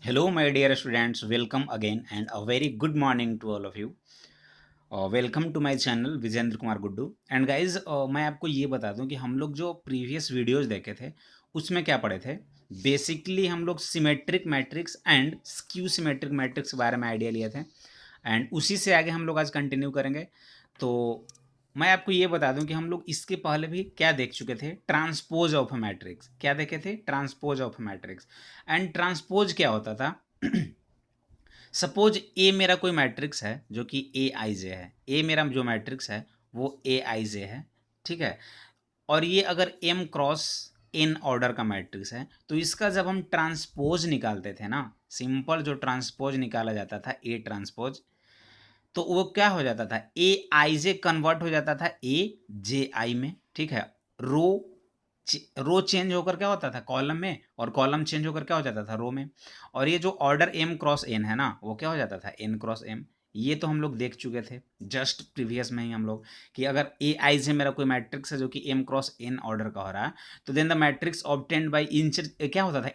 Hello, my dear students. Welcome again and a very good morning to all of you. Welcome to my channel Vijendra Kumar Guddu and guys मैं आपको ये बता दूं कि हम लोग जो प्रीवियस वीडियोस देखे थे उसमें क्या पढ़े थे। बेसिकली हम लोग symmetric matrix and skew symmetric matrix के बारे में आइडिया लिए थे एंड उसी से आगे हम लोग आज कंटिन्यू करेंगे। तो मैं आपको ये बता दूं कि हम लोग इसके पहले भी क्या देख चुके थे, ट्रांसपोज ऑफ मैट्रिक्स। क्या देखे थे? Transpose of matrix. And transpose क्या होता था? सपोज ए मेरा कोई मैट्रिक्स है जो कि ए आई जे है। ए मेरा जो मैट्रिक्स है वो ए आई जे है, ठीक है। और ये अगर एम क्रॉस एन ऑर्डर का मैट्रिक्स है तो इसका जब हम ट्रांसपोज निकालते थे ना, सिंपल जो ट्रांसपोज निकाला जाता था ए ट्रांसपोज, तो वो क्या हो जाता था? ए आई जे कन्वर्ट हो जाता था ए जे आई में, ठीक है। रो रो चेंज होकर क्या होता था? कॉलम में, और कॉलम चेंज होकर क्या हो जाता था? रो में। और ये जो ऑर्डर एम क्रॉस एन है ना, वो क्या हो जाता था? N cross M. ये तो हम लोग देख चुके थे जस्ट प्रीवियस में ही हम लोग, कि अगर ए आई से मेरा कोई मैट्रिक्स है जो कि एम क्रॉस एन ऑर्डर का हो रहा है, तो then the matrix obtained by क्या होता था?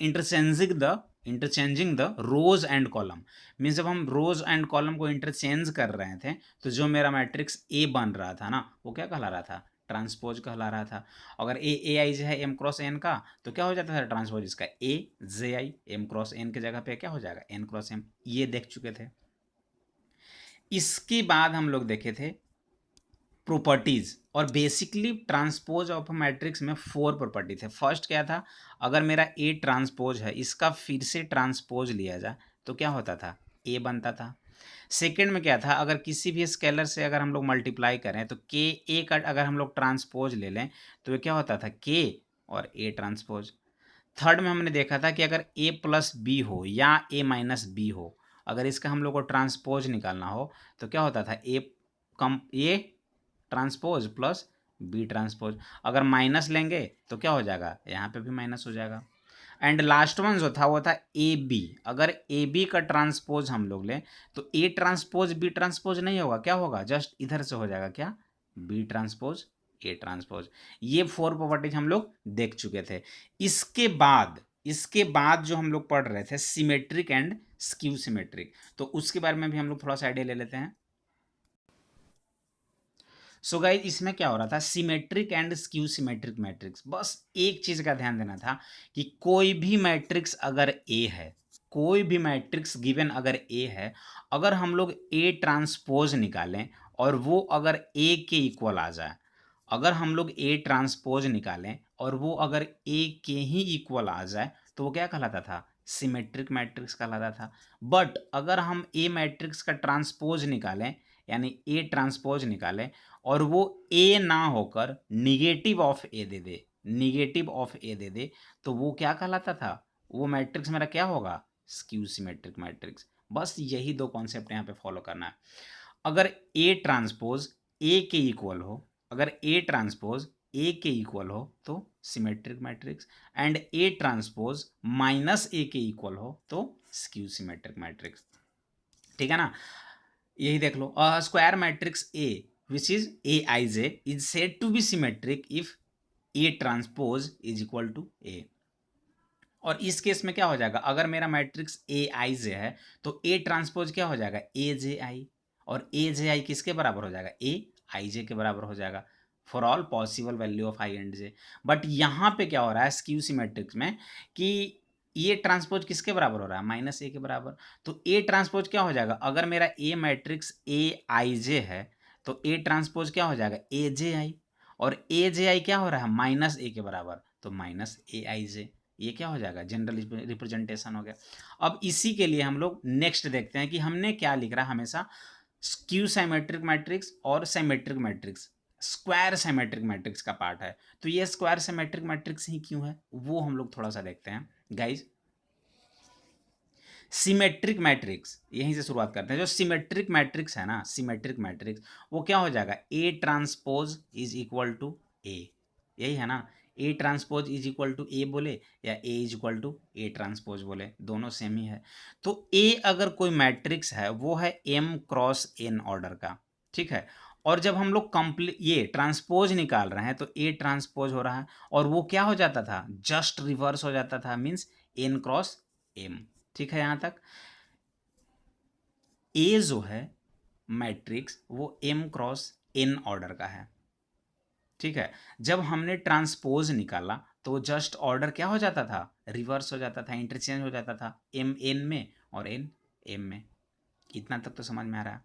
Interchanging the rows and column. Means जब हम रोज एंड कॉलम को इंटरचेंज कर रहे थे तो जो मेरा मैट्रिक्स ए बन रहा था ना, वो क्या कहला रहा था? ट्रांसपोज कहला रहा था। अगर ए आई जो है एम क्रॉस एन का, तो क्या हो जाता था ट्रांसपोज इसका? A J I. M cross N के जगह पे क्या हो जाएगा? N cross M. ये देख चुके थे। इसके बाद हम लोग देखे थे प्रॉपर्टीज। और बेसिकली ट्रांसपोज ऑफ मैट्रिक्स में 4 प्रॉपर्टी थे। फर्स्ट क्या था? अगर मेरा ए ट्रांसपोज है, इसका फिर से ट्रांसपोज लिया जाए तो क्या होता था? ए बनता था। सेकेंड में क्या था? अगर किसी भी स्केलर से अगर हम लोग मल्टीप्लाई करें तो के ए का अगर हम लोग ट्रांसपोज ले लें तो ये क्या होता था? के और ए ट्रांसपोज। थर्ड में हमने देखा था कि अगर ए प्लस बी हो या ए माइनस बी हो, अगर इसका हम लोग को ट्रांसपोज निकालना हो तो क्या होता था? A transpose plus B transpose. अगर माइनस लेंगे तो क्या हो जाएगा? यहाँ पे भी माइनस हो जाएगा। एंड लास्ट वन जो था वो था ए बी। अगर ए बी का ट्रांसपोज हम लोग लें तो ए ट्रांसपोज बी ट्रांसपोज नहीं होगा, क्या होगा? जस्ट इधर से हो जाएगा क्या? B transpose A transpose. ये 4 प्रॉपर्टीज हम लोग देख चुके थे। इसके बाद जो हम लोग पढ़ रहे थे सिमेट्रिक एंड स्क्यू सिमेट्रिक, तो उसके बारे में भी हम लोग थोड़ा सा आइडिया ले लेते हैं। सो गाइस, इसमें क्या हो रहा था? Symmetric and skew symmetric matrix. बस एक चीज का ध्यान देना था कि कोई भी मैट्रिक्स अगर ए है, कोई भी मैट्रिक्स गिवन अगर ए है, अगर हम लोग ए ट्रांसपोज निकालें और वो अगर ए के इक्वल आ जाए, अगर हम लोग ए ट्रांसपोज निकालें और वो अगर ए के ही इक्वल आ जाए, तो वो क्या कहलाता था? सिमेट्रिक मैट्रिक्स कहलाता था। बट अगर हम ए मैट्रिक्स का ट्रांसपोज निकालें, यानी ए ट्रांसपोज निकालें और वो ए ना होकर निगेटिव ऑफ ए दे दे, निगेटिव ऑफ ए दे दे, तो वो क्या कहलाता था? वो मैट्रिक्स मेरा क्या होगा? Skew symmetric matrix. बस यही 2 कॉन्सेप्ट यहाँ पे फॉलो करना है। अगर ए ट्रांसपोज ए के इक्वल हो, अगर ए ट्रांसपोज ए के इक्वल हो तो symmetric matrix, and A transpose minus A के इक्वल हो तो स्क्यू सिमेट्रिक मैट्रिक्स। ठीक है ना? यही देख लो, square matrix A which is A I J is said to B symmetric if A transpose is equal to A. और इस केस में क्या हो जाएगा? अगर मेरा मैट्रिक्स ए आई जे है तो ए ट्रांसपोज क्या हो जाएगा? ए जे आई। और ए जे आई किसके बराबर हो जाएगा? ए आई जे के बराबर हो जाएगा for all possible value of I and J. But यहाँ पे क्या हो रहा है स्क्यू सिमेट्रिक्स में कि ए ट्रांसपोज किसके बराबर हो रहा है? माइनस ए के बराबर। तो ए ट्रांसपोज क्या हो जाएगा? अगर मेरा ए मैट्रिक्स ए आई जे है तो ए ट्रांसपोज क्या हो जाएगा? ए जे आई। और ए जे आई क्या हो रहा है? माइनस ए के बराबर, तो माइनस ए आई जे। ये क्या हो जाएगा? जनरल रिप्रेजेंटेशन हो गया। अब इसी के लिए हम लोग नेक्स्ट देखते हैं कि हमने क्या लिख रहा है हमेशा। स्क्यू साइमेट्रिक मैट्रिक्स और symmetric matrix square symmetric matrix का पार्ट है। तो ये स्क्वायर साइमेट्रिक मैट्रिक्स ही क्यों है वो हम लोग थोड़ा सा देखते हैं गाइज। सिमेट्रिक मैट्रिक्स, यहीं से शुरुआत करते हैं। जो सिमेट्रिक मैट्रिक्स है ना, सिमेट्रिक मैट्रिक्स वो क्या हो जाएगा? A transpose is equal to A. यही है ना? A transpose is equal to A बोले या A is equal to A transpose बोले, दोनों सेम ही है। तो ए अगर कोई मैट्रिक्स है वो है एम क्रॉस एन ऑर्डर का, ठीक है। और जब हम लोग कंप्लीट ये ट्रांसपोज निकाल रहे हैं तो ए ट्रांसपोज हो रहा है और वो क्या हो जाता था? जस्ट रिवर्स हो जाता था, मीन्स एन क्रॉस एम। ठीक है यहाँ तक। ए जो है मैट्रिक्स वो m क्रॉस n ऑर्डर का है, ठीक है। जब हमने ट्रांसपोज निकाला तो जस्ट ऑर्डर क्या हो जाता था, रिवर्स हो जाता था, इंटरचेंज हो जाता था, m n में और n m में। इतना तक तो समझ में आ रहा है।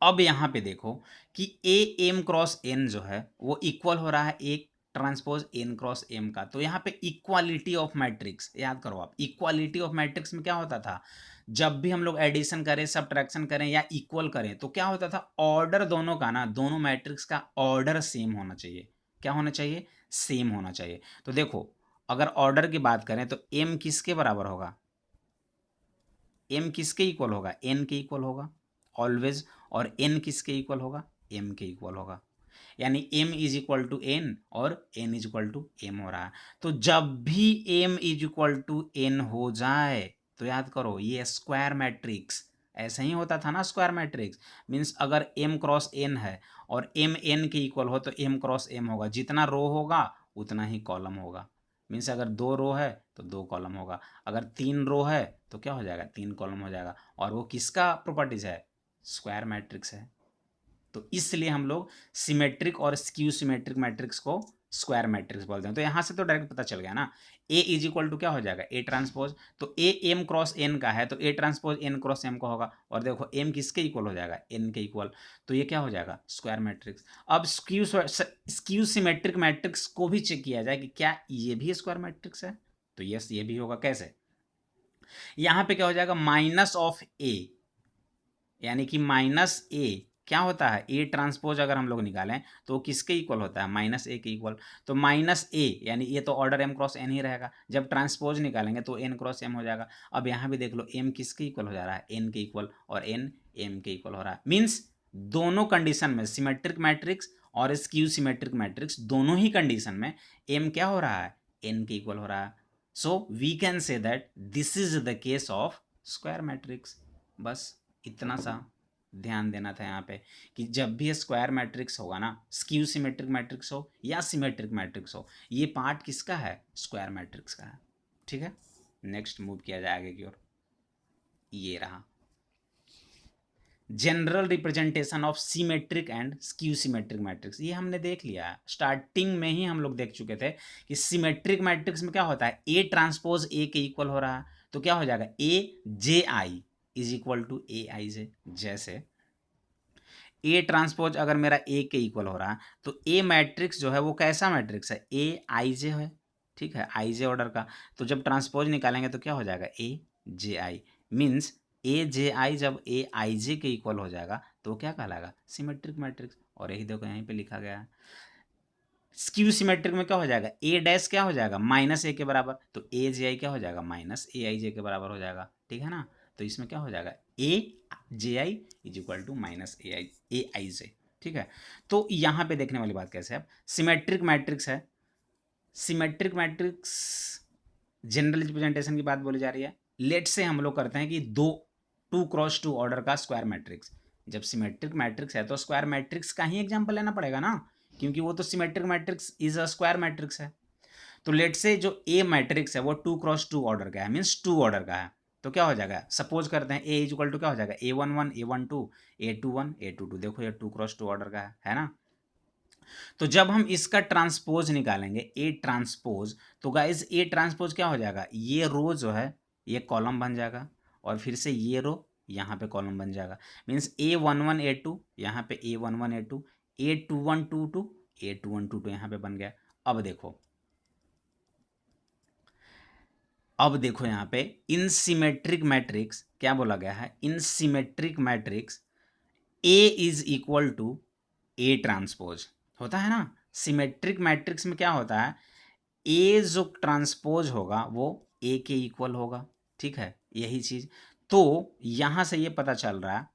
अब यहाँ पे देखो कि ए एम क्रॉस एन जो है वो इक्वल हो रहा है एक ट्रांसपोज एन क्रॉस एम का। तो यहाँ पे इक्वालिटी ऑफ मैट्रिक्स याद करो आप। इक्वालिटी ऑफ मैट्रिक्स में क्या होता था, जब भी हम लोग एडिशन करें, सब्ट्रैक्शन करें या इक्वल करें तो क्या होता था, ऑर्डर दोनों का ना, दोनों मैट्रिक्स का ऑर्डर सेम होना चाहिए। क्या होना चाहिए, सेम होना चाहिए। तो देखो अगर ऑर्डर की बात करें तो एम किसके बराबर होगा, एम किसके इक्वल होगा, एन के इक्वल होगा ऑलवेज। और एन किसके इक्वल होगा, एम के इक्वल होगा। यानी m is equal to N और n is equal to M हो रहा है। तो जब भी m is equal to N हो जाए तो याद करो ये स्क्वायर मैट्रिक्स, ऐसा ही होता था ना स्क्वायर मैट्रिक्स। मीन्स अगर m क्रॉस n है और m n के इक्वल हो तो m क्रॉस m होगा, जितना रो होगा उतना ही कॉलम होगा। मीन्स अगर 2 रो है तो 2 कॉलम होगा, अगर 3 रो है तो क्या हो जाएगा, 3 कॉलम हो जाएगा। और वो किसका प्रॉपर्टीज है, स्क्वायर मैट्रिक्स है। तो इसलिए हम लोग सिमेट्रिक और स्क्यू सिमेट्रिक मैट्रिक्स को स्क्वायर मैट्रिक्स बोलते हैं। तो यहां से तो डायरेक्ट पता चल गया ना, ए इज इक्वल टू क्या हो जाएगा, ए ट्रांसपोज। तो ए एम क्रॉस एन का है तो A transpose N cross M का होगा। और देखो एम किसके इक्वल हो जाएगा, एन के इक्वल। तो ये क्या हो जाएगा, स्क्वायर मैट्रिक्स। अब स्क्यू सिमेट्रिक मैट्रिक्स को भी चेक किया जाए कि क्या ये भी स्क्वायर मैट्रिक्स है। तो यस ये भी होगा। कैसे, यहां पे क्या हो जाएगा, माइनस ऑफ ए, यानी कि माइनस ए क्या होता है, ए ट्रांसपोज अगर हम लोग निकालें तो किसके इक्वल होता है, माइनस ए के इक्वल। तो माइनस ए यानी ये तो ऑर्डर एम क्रॉस एन ही रहेगा, जब ट्रांसपोज निकालेंगे तो एन क्रॉस एम हो जाएगा। अब यहाँ भी देख लो एम किसके इक्वल हो जा रहा है, एन के इक्वल, और एन एम के इक्वल हो रहा है। मीन्स दोनों कंडीशन में, सिमेट्रिक मैट्रिक्स और स्क्यू सिमेट्रिक मैट्रिक्स, दोनों ही कंडीशन में एम क्या हो रहा है, एन के इक्वल हो रहा है। So we can say that this is the case of square matrix. बस इतना सा ध्यान देना था यहाँ पे कि जब भी स्क्वायर मैट्रिक्स होगा ना, स्क्यू सिमेट्रिक मैट्रिक्स हो या सिमेट्रिक मैट्रिक्स हो, ये पार्ट किसका है, स्क्वायर मैट्रिक्स का है। ठीक है, नेक्स्ट मूव किया जाए आगे की ओर। ये रहा general representation of symmetric and skew symmetric matrix. ये हमने देख लिया है, स्टार्टिंग में ही हम लोग देख चुके थे कि सिमेट्रिक मैट्रिक्स में क्या होता है, ए ट्रांसपोज ए के इक्वल हो रहा है। तो क्या हो जाएगा, ए J I is equal to A I जे। जैसे ए ट्रांसपोज अगर मेरा ए के इक्वल हो रहा है तो ए मैट्रिक्स जो है वो कैसा मैट्रिक्स है, ए आई जे है। ठीक है, आई जे ऑर्डर का। तो जब ट्रांसपोज निकालेंगे तो क्या हो जाएगा, ए जे आई। मीन्स ए जे आई जब ए आई जे के इक्वल हो जाएगा तो क्या कहलाएगा, सिमेट्रिक मैट्रिक्स। और यही देखो यहीं पे लिखा गया है। स्क्यू सिमेट्रिक में क्या हो जाएगा, ए डैश क्या हो जाएगा, माइनस ए के बराबर। तो ए जे आई क्या हो जाएगा, माइनस ए आई जे के बराबर हो जाएगा। ठीक है ना, तो इसमें क्या हो जाएगा, ए J I is equal to minus A I जे। ठीक है, तो यहाँ पे देखने वाली बात कैसे है, सिमेट्रिक मैट्रिक्स है। सिमेट्रिक मैट्रिक्स जनरल रिप्रेजेंटेशन की बात बोली जा रही है। लेट से हम लोग करते हैं कि 2x2 ऑर्डर का स्क्वायर मैट्रिक्स। जब सिमेट्रिक मैट्रिक्स है तो स्क्वायर मैट्रिक्स का ही एग्जाम्पल लेना पड़ेगा ना, क्योंकि वो तो symmetric matrix is a square matrix है। तो लेट से जो ए मैट्रिक्स है वो 2x2 ऑर्डर का है, मीन्स 2 ऑर्डर का है। तो क्या हो जाएगा, सपोज करते हैं ए इज इक्वल टू क्या हो जाएगा, A11 A12 A21 A22। देखो ये 2x2 ऑर्डर का है ना। तो जब हम इसका ट्रांसपोज निकालेंगे ए ट्रांसपोज, तो गाइज ए ट्रांसपोज क्या हो जाएगा, ये रो जो है ये कॉलम बन जाएगा, और फिर से ये रो यहाँ पे कॉलम बन जाएगा। मीन्स A11 A2 यहाँ पे A11 A2 A21 22 A21 22 यहाँ पे बन गया। अब देखो यहाँ पे इन सिमेट्रिक मैट्रिक्स क्या बोला गया है, in symmetric matrix A is equal to A transpose होता है ना। सिमेट्रिक मैट्रिक्स में क्या होता है, ए जो ट्रांसपोज होगा वो ए के इक्वल होगा। ठीक है, यही चीज। तो यहां से ये पता चल रहा है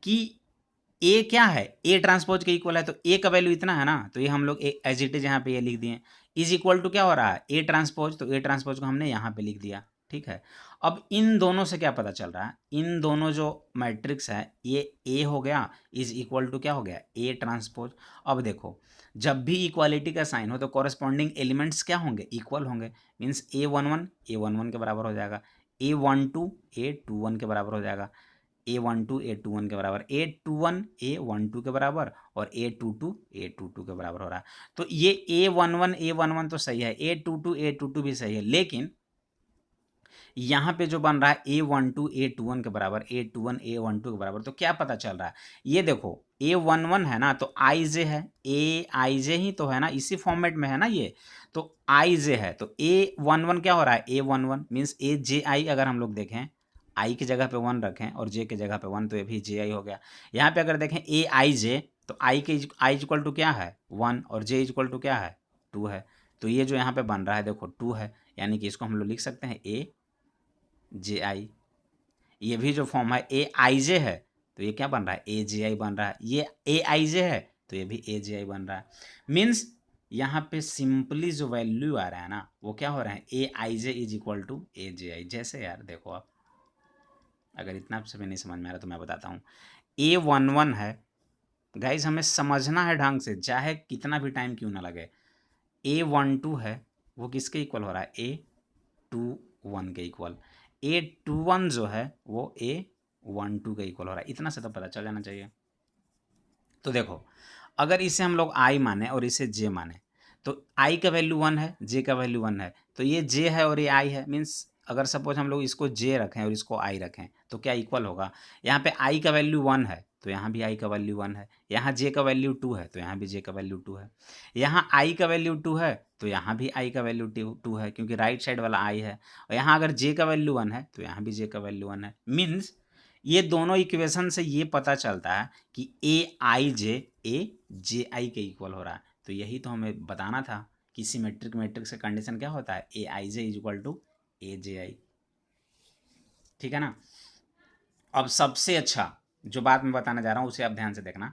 कि ए क्या है, ए ट्रांसपोज के इक्वल है। तो ए का वैल्यू इतना है ना, तो ये हम लोग एज इट इज यहाँ पे ये लिख दिए। इज इक्वल टू क्या हो रहा है, ए ट्रांसपोज, तो ए ट्रांसपोज को हमने यहाँ पे लिख दिया। ठीक है, अब इन दोनों से क्या पता चल रहा है, इन दोनों जो मैट्रिक्स है ये ए हो गया इज इक्वल टू क्या हो गया, ए ट्रांसपोज। अब देखो जब भी इक्वालिटी का साइन हो तो कॉरेस्पॉन्डिंग एलिमेंट्स क्या होंगे, इक्वल होंगे। मीन्स A11 के बराबर हो जाएगा, A12 A21 के बराबर हो जाएगा, A12 A21 के बराबर, A21 A12 के बराबर, और A22 A22 के बराबर हो रहा है। तो ये A11 तो सही है, A22 भी सही है, लेकिन यहाँ पे जो बन रहा है A12 A21 के बराबर, A21 A12 के बराबर, तो क्या पता चल रहा है, ये देखो A11 है ना, तो IJ है, AIJ ही तो है ना, इसी फॉर्मेट में है ना ये, तो IJ है, तो A11 क्या हो रहा है, A11 मीन्स AJI, अगर हम लोग देखें I की जगह पे 1 रखें और J की जगह पे 1, तो ये भी JI हो गया। यहाँ पे अगर देखें AIJ, तो I इक्वल टू क्या है 1, और J इक्वल टू क्या है 2 है, तो ये जो यहाँ पे बन रहा है देखो 2 है, यानी कि इसको हम लोग लिख सकते हैं AJI। ये भी जो फॉर्म है AIJ है, तो ये क्या बन रहा है AJI बन रहा है, ये AIJ है तो ये भी AJI बन रहा है। मीन्स यहाँ पे सिंपली जो वैल्यू आ रहा है ना, वो क्या हो रहा है AIJ is equal to AJI। जैसे यार देखो, आप अगर इतना से भी नहीं समझ में आ रहा तो मैं बताता हूँ। A11 है गाइज, हमें समझना है ढंग से, चाहे कितना भी टाइम क्यों ना लगे। A12 है, वो किसके इक्वल हो रहा है A21 के इक्वल। A21 जो है वो A12 के इक्वल हो रहा है, इतना से तो पता चल जाना चाहिए। तो देखो, अगर इसे हम लोग I माने और इसे J माने, तो I का वैल्यू 1 है, J का वैल्यू 1 है, तो ये J है और ये I है। मीन्स अगर सपोज हम लोग इसको J रखें और इसको I रखें, तो क्या इक्वल होगा, यहाँ पे I का वैल्यू 1 है तो यहाँ भी I का वैल्यू 1 है, यहाँ J का वैल्यू 2 है तो यहाँ भी J का वैल्यू 2 है, यहाँ I का वैल्यू 2 है तो यहाँ भी I का वैल्यू 2 है, क्योंकि राइट साइड वाला I है, और यहाँ अगर J का वैल्यू 1 है तो यहाँ भी J का वैल्यू 1 है। मीन्स ये दोनों इक्वेशन से ये पता चलता है कि AIJ AJI के इक्वल हो रहा है। तो यही तो हमें बताना था कि सिमेट्रिक मैट्रिक्स का कंडीशन क्या होता है, AIJ is equal to AJI। ठीक है ना। अब सबसे अच्छा जो बात मैं बताना जा रहा हूँ उसे आप ध्यान से देखना,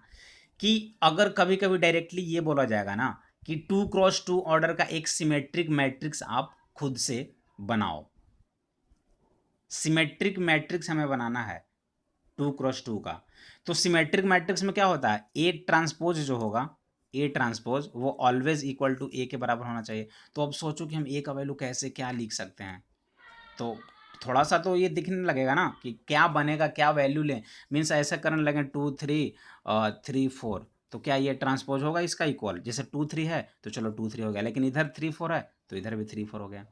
कि अगर कभी कभी डायरेक्टली ये बोला जाएगा ना कि 2x2 ऑर्डर का एक सिमेट्रिक मैट्रिक्स आप खुद से बनाओ, सिमेट्रिक मैट्रिक्स हमें बनाना है 2x2 का, तो सिमेट्रिक मैट्रिक्स में क्या होता है, ए ट्रांसपोज जो होगा, ए ट्रांसपोज वो ऑलवेज इक्वल टू ए के बराबर होना चाहिए। तो अब सोचो कि हम ए का वैल्यू कैसे क्या लिख सकते हैं, तो थोड़ा सा तो ये दिखने लगेगा ना कि क्या बनेगा, क्या वैल्यू लें। मीन्स ऐसा करने लगे 2 3 3 4, तो क्या ये ट्रांसपोज होगा इसका इक्वल, जैसे 2 3 है तो चलो 2 3 हो गया, लेकिन इधर 3 4 है तो इधर भी 3 4 हो गया।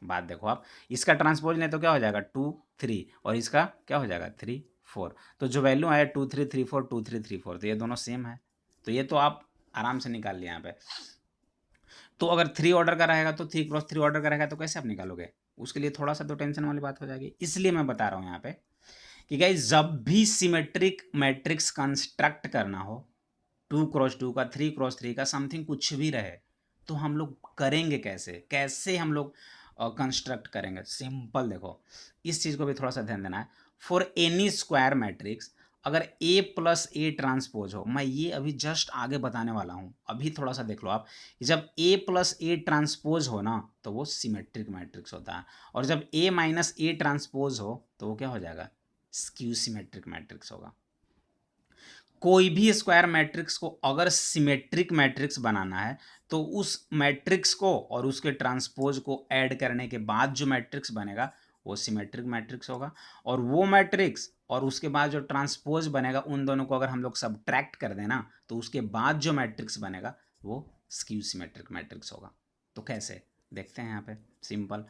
बात देखो आप, इसका ट्रांसपोज लें तो क्या हो जाएगा 2 3, और इसका क्या हो जाएगा 3 4, तो जो वैल्यू आया 2 3 3 4 2 3 3 4, तो ये दोनों सेम है, तो ये तो आप आराम से निकाल लिया यहाँ पे। तो अगर 3 ऑर्डर का रहेगा तो 3x3 ऑर्डर का रहेगा तो कैसे आप निकालोगे, उसके लिए थोड़ा सा तो टेंशन वाली बात हो जाएगी। इसलिए मैं बता रहा हूँ यहाँ पे कि गाइस जब भी सिमेट्रिक मैट्रिक्स कंस्ट्रक्ट करना हो, 2x2 का 3x3 का समथिंग कुछ भी रहे, तो हम लोग करेंगे कैसे, कैसे हम लोग कंस्ट्रक्ट करेंगे। सिंपल देखो, इस चीज़ को भी थोड़ा सा ध्यान देना है। फॉर एनी स्क्वायर मैट्रिक्स अगर A प्लस ए ट्रांसपोज हो, मैं ये अभी जस्ट आगे बताने वाला हूँ, अभी थोड़ा सा देख लो आप, कि जब A प्लस ए ट्रांसपोज हो ना तो वो सिमेट्रिक मैट्रिक्स होता है, और जब A माइनस ए ट्रांसपोज हो तो वो क्या हो जाएगा, स्क्यू सिमेट्रिक मैट्रिक्स होगा। कोई भी स्क्वायर मैट्रिक्स को अगर सिमेट्रिक मैट्रिक्स बनाना है तो उस मैट्रिक्स को और उसके ट्रांसपोज को ऐड करने के बाद जो मैट्रिक्स बनेगा वो सिमेट्रिक मैट्रिक्स होगा, और वो मैट्रिक्स और उसके बाद जो ट्रांसपोज बनेगा उन दोनों को अगर हम लोग सब्ट्रैक्ट कर देना तो उसके बाद जो मैट्रिक्स बनेगा वो स्क्यू सिमेट्रिक मैट्रिक्स होगा। तो कैसे देखते हैं यहाँ पे, सिंपल,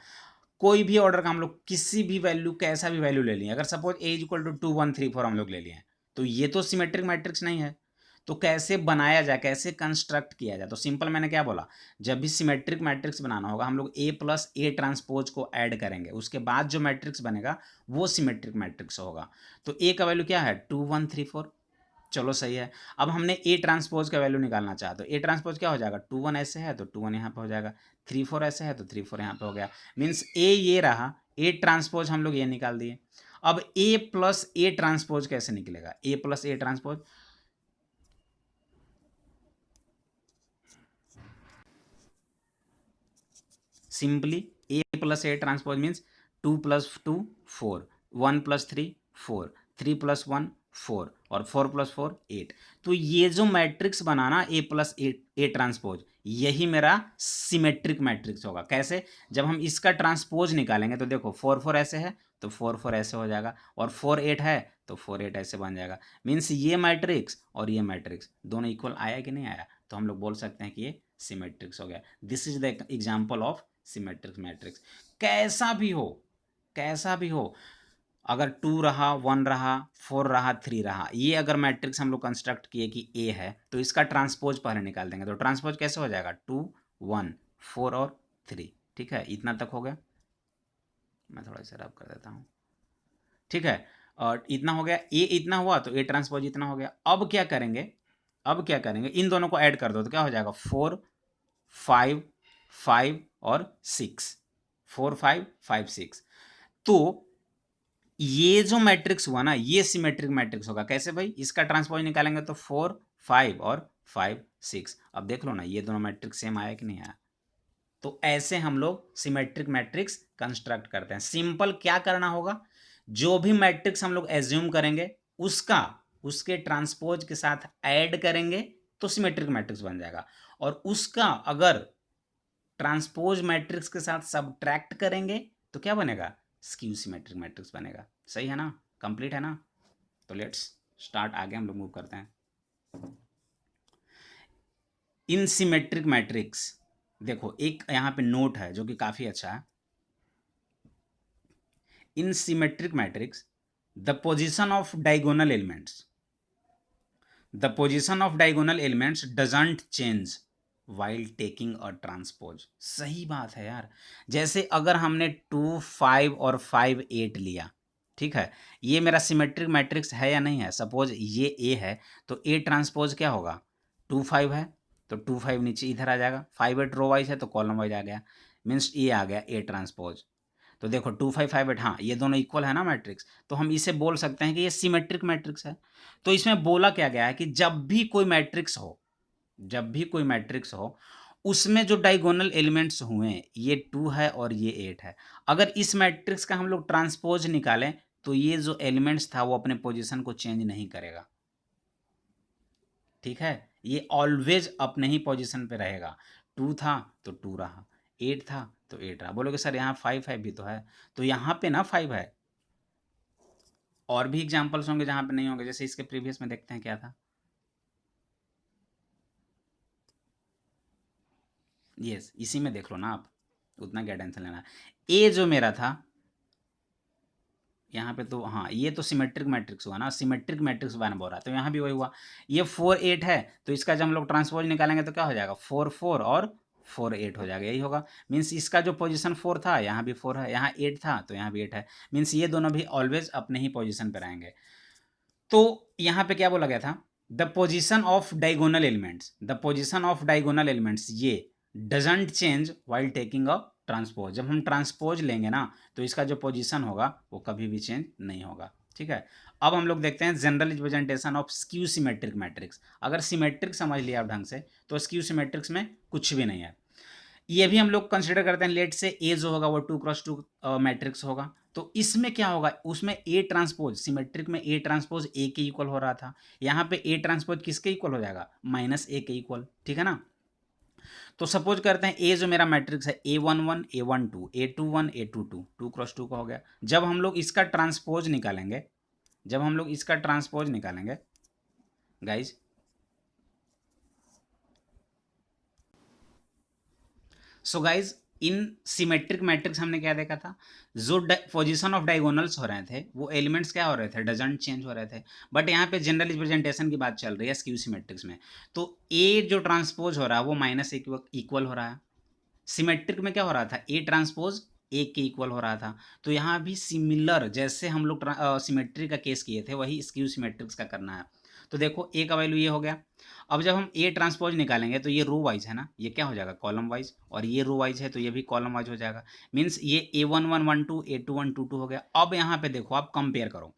कोई भी ऑर्डर का हम लोग किसी भी वैल्यू, कैसा भी वैल्यू ले लिए, अगर सपोज ए इक्वल टू 2 1 3 4 हम लोग ले लिए हैं, तो ये तो सिमेट्रिक मैट्रिक्स नहीं है। तो कैसे बनाया जाए, कैसे कंस्ट्रक्ट किया जाए, तो सिंपल मैंने क्या बोला, जब भी सिमेट्रिक मैट्रिक्स बनाना होगा हम लोग ए प्लस ए ट्रांसपोज को ऐड करेंगे, उसके बाद जो मैट्रिक्स बनेगा वो सिमेट्रिक मैट्रिक्स होगा। तो ए का वैल्यू क्या है 2 1 3 4, चलो सही है। अब हमने ए ट्रांसपोज का वैल्यू निकालना चाहा, तो ए ट्रांसपोज क्या हो जाएगा 2 1 ऐसे है तो 2 1 यहाँ पे हो जाएगा, 3 4 ऐसे है तो 3 4 यहाँ पे हो गया। मीन्स ए ये रहा, ए ट्रांसपोज हम लोग ये निकाल दिए। अब ए प्लस ए ट्रांसपोज कैसे निकलेगा, A plus A transpose, simply A plus A transpose means 2 + 2 4, 1 + 3 4, 3 + 1 4 और 4 + 4 8। तो ये जो matrix banana A + A transpose, यही मेरा सिमेट्रिक मैट्रिक्स होगा। कैसे? जब हम इसका ट्रांसपोज निकालेंगे तो देखो 4 4 ऐसे है तो 4 4 ऐसे हो जाएगा, और 4 8 है तो 4 8 ऐसे बन जाएगा। मीन्स ये मैट्रिक्स और ये मैट्रिक्स दोनों इक्वल आया कि नहीं आया, तो हम लोग बोल सकते हैं कि ये सिमेट्रिक्स हो गया। This is the example of symmetric matrix. कैसा भी हो, कैसा भी हो, अगर 2 रहा, 1 रहा, 4 रहा, 3 रहा, ये अगर मैट्रिक्स हम लोग कंस्ट्रक्ट किए कि ए है तो इसका ट्रांसपोज पहले निकाल देंगे। तो ट्रांसपोज कैसे हो जाएगा? 2 1 4 और 3। ठीक है, इतना तक हो गया। मैं थोड़ा सा रब कर देता हूँ। ठीक है, और इतना हो गया, ए इतना हुआ तो ए ट्रांसपोज इतना हो गया। अब क्या करेंगे, अब क्या करेंगे, इन दोनों को ऐड कर दो तो क्या हो जाएगा? 4 5 5 और 6, 4 5 5 6। तो ये जो मैट्रिक्स हुआ ना, ये सिमेट्रिक मैट्रिक्स होगा। कैसे भाई? इसका ट्रांसपोज निकालेंगे तो 4 5 और 5 6। अब देख लो ना, ये दोनों मैट्रिक्स सेम आया कि नहीं आया। तो ऐसे हम लोग सिमेट्रिक मैट्रिक्स कंस्ट्रक्ट करते हैं। सिंपल क्या करना होगा, जो भी मैट्रिक्स हम लोग एज्यूम करेंगे उसका उसके ट्रांसपोज के साथ ऐड करेंगे तो सिमेट्रिक मैट्रिक्स बन जाएगा, और उसका अगर ट्रांसपोज मैट्रिक्स के साथ सब्ट्रैक्ट करेंगे तो क्या बनेगा? स्क्यू सिमेट्रिक मैट्रिक्स बनेगा। सही है ना? कंप्लीट है ना? तो लेट्स स्टार्ट, आगे हम लोग मूव करते हैं। इन सिमेट्रिक मैट्रिक्स, देखो एक यहाँ पे नोट है जो कि काफ़ी अच्छा है। In symmetric matrix the position of diagonal elements, the position of diagonal elements doesn't change while taking a transpose. सही बात है यार। जैसे अगर हमने 2 5 और 5 8 लिया, ठीक है, ये मेरा सिमेट्रिक मैट्रिक्स है या नहीं है? सपोज ये ए है तो ए ट्रांसपोज क्या होगा? 2 5 है तो 2 5 नीचे इधर आ जाएगा, 5 8 रो वाइज है तो कॉलम वाइज आ गया, मीन्स ए आ गया ए ट्रांसपोज। तो देखो 2 5 5 8, हाँ ये दोनों इक्वल है ना मैट्रिक्स, तो हम इसे बोल सकते हैं कि ये सिमेट्रिक मैट्रिक्स है। तो इसमें बोला क्या गया है कि जब भी कोई मैट्रिक्स हो, जब भी कोई मैट्रिक्स हो, उसमें जो डायगोनल एलिमेंट्स हुए ये 2 है और ये 8 है, अगर इस मैट्रिक्स का हम लोग ट्रांसपोज निकालें तो ये जो एलिमेंट्स था वो अपने पोजीशन को चेंज नहीं करेगा। ठीक है, ये ऑलवेज अपने ही पोजीशन पे रहेगा। 2 था तो 2 रहा, 8 था तो 8 रहा। बोलोगे सर यहाँ 5 5 भी तो है, तो यहाँ पे ना 5 है। और भी एग्जाम्पल्स होंगे जहाँ पे नहीं होंगे, जैसे इसके प्रीवियस में देखते हैं क्या था। यस, इसी में देख लो ना आप, उतना क्या टेंशन लेना है। ए जो मेरा था यहाँ पे, तो हाँ ये तो सिमेट्रिक मैट्रिक्स हुआ ना, सिमेट्रिक मैट्रिक्स बना बोल रहा है, तो यहाँ भी वही हुआ। ये 4 8 है तो इसका जब हम लोग ट्रांसपोज निकालेंगे तो क्या हो जाएगा? 4 4 और 4 8 हो जाएगा, यही होगा। मीन्स इसका जो पोजीशन 4 था यहाँ भी 4 है, यहाँ 8 था तो यहाँ भी 8 है, मीन्स ये दोनों भी ऑलवेज अपने ही पोजीशन पर रहेंगे। तो यहाँ पे क्या बोला गया था? The position of diagonal elements, the position of diagonal elements ये doesn't change while taking a transpose. जब हम ट्रांसपोज लेंगे ना तो इसका जो पोजीशन होगा वो कभी भी चेंज नहीं होगा। ठीक है, अब हम लोग देखते हैं general representation of skew symmetric matrix. अगर सिमेट्रिक समझ लिया आप ढंग से तो स्क्यू सिमेट्रिक्स में कुछ भी नहीं है। ये भी हम लोग कंसिडर करते हैं, लेट से ए जो होगा वो 2x2 मैट्रिक्स होगा, तो इसमें क्या होगा? उसमें ए ट्रांसपोज, सिमेट्रिक में ए ट्रांसपोज ए के इक्वल हो रहा था, यहाँ पे ए ट्रांसपोज किसके इक्वल हो जाएगा? -a के इक्वल। ठीक है ना? तो सपोज करते हैं ए जो मेरा मैट्रिक्स है A11 A12 A21 A22, 2x2 का हो गया। जब हम लोग इसका ट्रांसपोज निकालेंगे, जब हम लोग इसका ट्रांसपोज निकालेंगे guys, so guys in symmetric matrix हमने क्या देखा था? जो पोजीशन ऑफ डायगोनल्स हो रहे थे वो एलिमेंट्स क्या हो रहे थे? डजंट चेंज हो रहे थे। बट यहाँ पे जनरल रिप्रेजेंटेशन की बात चल रही है स्क्यू सिमेट्रिक्स में, तो ए जो ट्रांसपोज हो रहा है वो -a इक्वल हो रहा है। सिमेट्रिक में क्या हो रहा था? ए ट्रांसपोज ए के इक्वल हो रहा था। तो यहाँ भी सिमिलर, जैसे हम लोग सिमेट्री का केस किए थे वही स्क्यू सिमेट्रिक्स का करना है। तो देखो ए का वैल्यू ये हो गया। अब जब हम ए ट्रांसपोज निकालेंगे तो ये रो वाइज है ना, ये क्या हो जाएगा? कॉलम वाइज, और ये रो वाइज है तो ये भी कॉलम वाइज हो जाएगा। मीन्स ये A11 12 A21 22 हो गया। अब यहाँ पे देखो आप कंपेयर करो,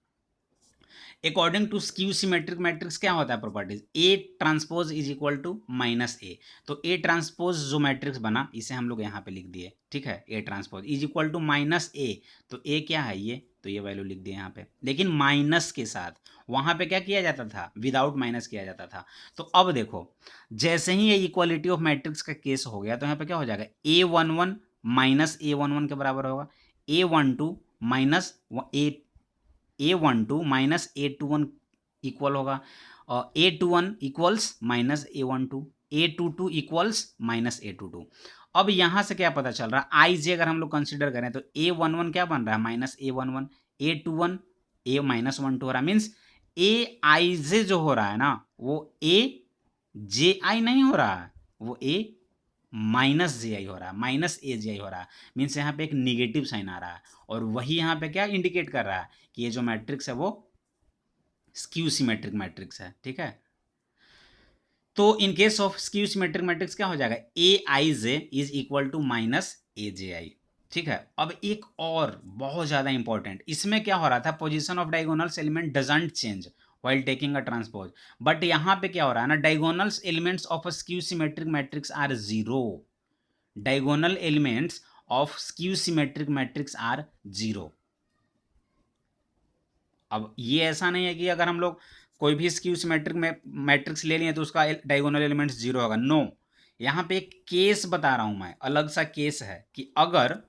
according to skew symmetric matrix क्या होता है properties, A transpose is equal to minus A. तो ए ट्रांसपोज जो मैट्रिक्स बना इसे हम लोग यहाँ पे लिख दिए, ठीक है, A transpose is equal to minus A. तो ए क्या है ये, तो ये वैल्यू लिख दिए यहाँ पे, लेकिन माइनस के साथ। वहाँ पे क्या किया जाता था, विदाउट माइनस किया जाता था। तो अब देखो, जैसे ही ये इक्वालिटी ऑफ मैट्रिक्स का केस हो गया तो यहाँ पे क्या हो जाएगा, A11 माइनस A11 के बराबर होगा, A12 minus A12 minus A21 equal होगा, और A21 equals minus A12, A22 equals minus A22। अब यहाँ से क्या पता चल रहा है, आई जे अगर हम लोग कंसिडर करें तो A11 क्या बन रहा है, minus A11, A21 A minus 1 2 हो रहा है, मीन्स ए आई जे जो हो रहा है ना वो ए जे आई नहीं हो रहा है, वो ए माइनस जे आई हो रहा है, माइनस ए जे आई हो रहा है। मीन्स यहाँ पे एक निगेटिव साइन आ रहा है, और वही यहाँ पे क्या इंडिकेट कर रहा है कि ये जो मैट्रिक्स है वो स्क्यू सिमेट्रिक मैट्रिक्स है, ठीक है। तो in case of skew symmetric matrix क्या हो जाएगा, ए I J is equal to minus A J आई, ठीक है। अब एक और बहुत ज्यादा इंपॉर्टेंट, इसमें क्या हो रहा था, position of diagonals element doesn't change while taking a transpose, but यहां पे क्या हो रहा है ना, diagonals elements of a skew symmetric matrix are zero, diagonal elements of skew symmetric matrix are zero. अब ये ऐसा नहीं है कि अगर हम लोग कोई भी स्क्यू सिमेट्रिक मैट्रिक्स ले लिए तो उसका डायगोनल एलिमेंट्स जीरो होगा, नो। यहाँ पे एक केस बता रहा हूं मैं, अलग सा केस है कि अगर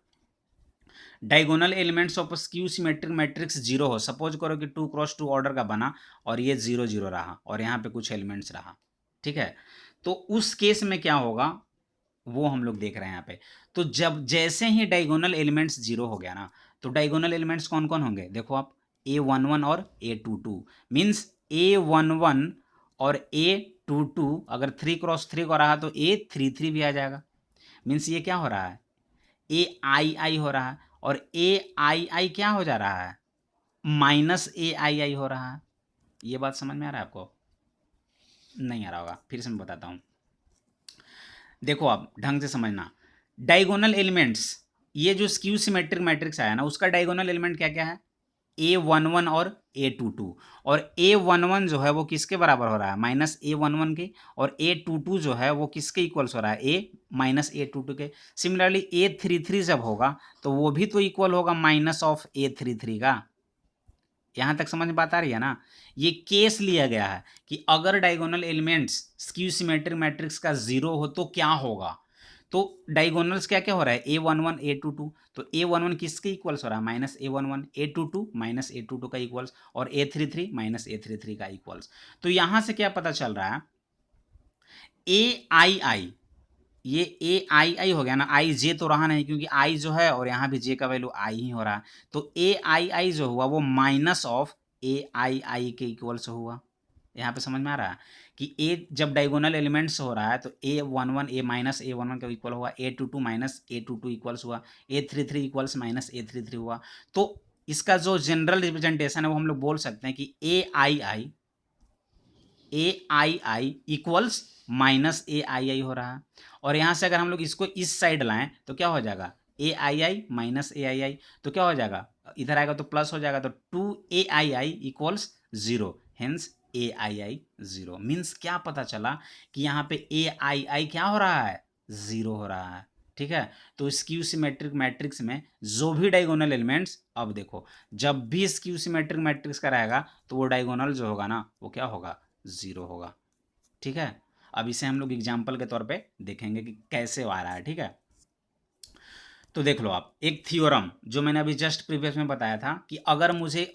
diagonal elements of skew symmetric matrix zero हो, सपोज करो कि 2x2 ऑर्डर का बना और ये 0 0 रहा और यहाँ पे कुछ एलिमेंट्स रहा, ठीक है। तो उस केस में क्या होगा वो हम लोग देख रहे हैं यहाँ पे। तो जब जैसे ही डायगोनल एलिमेंट्स जीरो हो गया ना, तो डायगोनल एलिमेंट्स कौन कौन होंगे, देखो आप, A11 और A22, मीन्स A11 और A22 अगर 3x3 को रहा तो A33 भी आ जाएगा। मीन्स ये क्या हो रहा है, AI हो रहा है, और AI क्या हो जा रहा है, माइनस AI हो रहा है। ये बात समझ में आ रहा है आपको, नहीं आ रहा होगा, फिर से मैं बताता हूँ, देखो आप ढंग से समझना। डायगोनल एलिमेंट्स, ये जो स्क्यू सिमेट्रिक मैट्रिक्स आया ना उसका डायगोनल एलिमेंट क्या क्या है, A11 और A22, और A11 जो है वो किसके बराबर हो रहा है, माइनस A11 के, और A22 जो है वो किसके इक्वल्स हो रहा है, A माइनस A22 के। सिमिलरली A33 जब होगा तो वो भी तो इक्वल होगा माइनस ऑफ A33 का। यहां तक समझ में बात आ रही है ना, ये केस लिया गया है कि अगर diagonal elements skew symmetric matrix का जीरो हो तो क्या होगा। तो डायगोनल्स क्या क्या हो रहा है, A11 A22, तो A11 किसके इक्वल्स हो रहा है, minus A11, A22 minus A22 का इक्वल्स, और A33 माइनस A33 का इक्वल्स। तो यहां से क्या पता चल रहा है, AI ये AI हो गया ना, आई जे तो रहा नहीं क्योंकि आई जो है और यहाँ भी जे का वैल्यू आई ही हो रहा है, तो AI जो हुआ वो माइनस ऑफ AI के इक्वल्स हुआ। यहाँ पे समझ में आ रहा है कि ए जब डायगोनल एलिमेंट्स हो रहा है तो A11 A माइनस A11 का इक्वल हुआ, A22 माइनस A22 इक्वल्स हुआ, A33 इक्वल्स माइनस A33 हुआ। तो इसका जो जनरल रिप्रेजेंटेशन है वो हम लोग बोल सकते हैं कि AI इक्वल्स माइनस AI हो रहा है। और यहाँ से अगर हम लोग इसको इस साइड लाएं तो क्या हो जाएगा, AI माइनस AI, तो क्या हो जाएगा, इधर आएगा तो प्लस हो जाएगा, तो 2AI equals zero, hence AI zero. Means क्या पता चला कि यहाँ पे AI क्या हो रहा है, जीरो हो रहा है, ठीक है। तो स्क्यू सिमेट्रिक मैट्रिक्स में जो भी डायगोनल एलिमेंट्स, अब देखो जब भी स्क्यू सिमेट्रिक मैट्रिक्स का रहेगा तो वो डायगोनल जो होगा ना वो क्या होगा, जीरो होगा, ठीक है। अब इसे हम लोग एग्जाम्पल के तौर पे देखेंगे कि कैसे आ रहा है, ठीक है। तो देख लो आप, एक थ्योरम जो मैंने अभी जस्ट प्रीवियस में बताया था कि अगर मुझे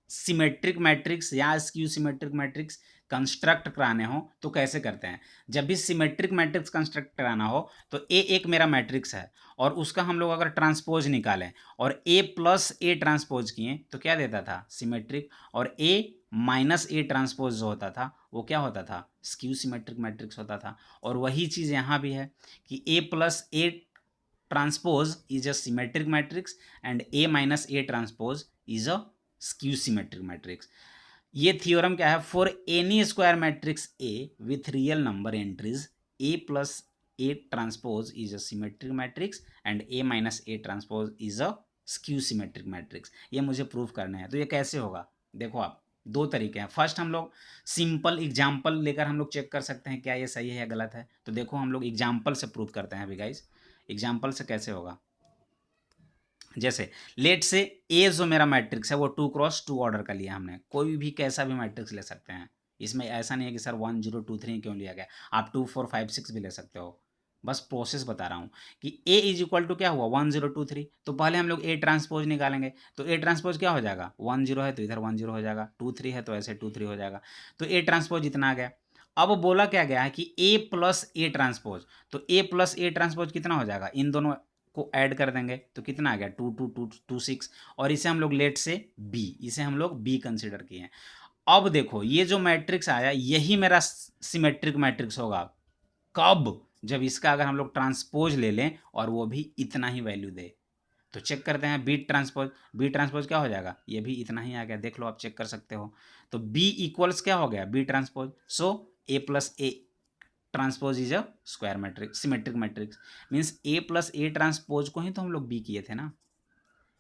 सिमेट्रिक मैट्रिक्स या स्क्यू सिमेट्रिक मैट्रिक्स कंस्ट्रक्ट कराने हो तो कैसे करते हैं। जब भी सिमेट्रिक मैट्रिक्स कंस्ट्रक्ट कराना हो तो ए एक मेरा मैट्रिक्स है और उसका हम लोग अगर ट्रांसपोज निकालें और ए प्लस ए ट्रांसपोज किए तो क्या देता था, सिमेट्रिक, और ए माइनस ए ट्रांसपोज जो होता था वो क्या होता था, स्क्यू सिमेट्रिक मैट्रिक्स होता था। और वही चीज़ यहाँ भी है कि A plus A transpose is a symmetric matrix and A minus A transpose is a skew symmetric matrix। ये थ्योरम क्या है, for any square matrix A with real number entries A plus A transpose is a symmetric matrix and A minus A transpose is a skew symmetric matrix। ये मुझे proof करना है, तो ये कैसे होगा, देखो आप दो तरीके हैं। फर्स्ट हम लोग सिंपल एग्जाम्पल लेकर हम लोग चेक कर सकते हैं क्या ये सही है या गलत है। तो देखो हम लोग एग्जाम्पल से प्रूव करते हैं अभी गाइस। एग्जाम्पल से कैसे होगा, जैसे लेट से ए जो मेरा मैट्रिक्स है वो 2x2 ऑर्डर का लिया हमने, कोई भी कैसा भी मैट्रिक्स ले सकते हैं, इसमें ऐसा नहीं है कि सर 1 0 2 3 क्यों लिया गया, आप 2 4 5 6 भी ले सकते हो। बस प्रोसेस बता रहा हूँ कि A इज इक्वल टू क्या हुआ 1 0 2 3, तो पहले हम लोग A ट्रांसपोज निकालेंगे। तो A ट्रांसपोज क्या हो जाएगा, 1 0 है तो इधर 1 0 हो जाएगा, 2 3 है तो ऐसे 2 3 हो जाएगा। तो A ट्रांसपोज इतना आ गया। अब बोला क्या गया है कि A प्लस ए ट्रांसपोज, तो A प्लस ए ट्रांसपोज कितना हो जाएगा, इन दोनों को ऐड कर देंगे तो कितना आ गया 2 2 2 2 6, और इसे हम लोग लेट से B, इसे हम लोग B कंसिडर किए हैं। अब देखो ये जो मैट्रिक्स आया यही मेरा सिमेट्रिक मैट्रिक्स होगा, कब, जब इसका अगर हम लोग ट्रांसपोज ले लें और वो भी इतना ही वैल्यू दे। तो चेक करते हैं बी ट्रांसपोज क्या हो जाएगा, ये भी इतना ही आ गया, देख लो आप चेक कर सकते हो। तो बी इक्वल्स क्या हो गया B transpose, so A plus A transpose is a square matrix, symmetric matrix. Means A plus A transpose को ही तो हम लोग बी किए थे ना,